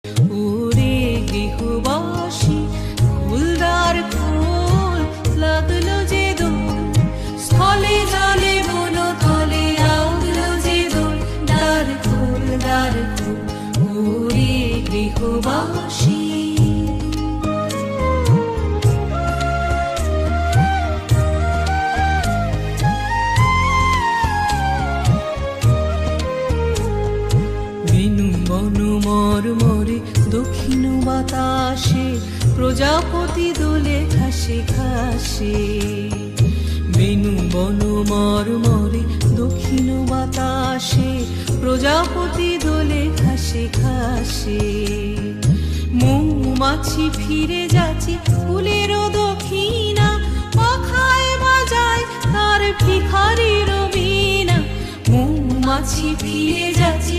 ওরে গৃহবাসী ফুলদার ফুল লাগলো যে দোল, স্থলে জলে বন তলে লাগলো যে দোল, দ্বার খোল দ্বার খোল ওরে গৃহবাসী। বেনু বনু মরমরে দক্ষিণ বাতাসে, প্রজাপতি দোলে ঘাসে ঘাসে। বেনু বনু মরমরে দক্ষিণ বাতাসে, প্রজাপতি দোলে ঘাসে ঘাসে। মৌমাছি ফিরে যাচ্ছে ফুলের দক্ষিণা, পাখায় বাজায় তার ভিখারির বীণা। মৌমাছি ফিরে যাচ্ছে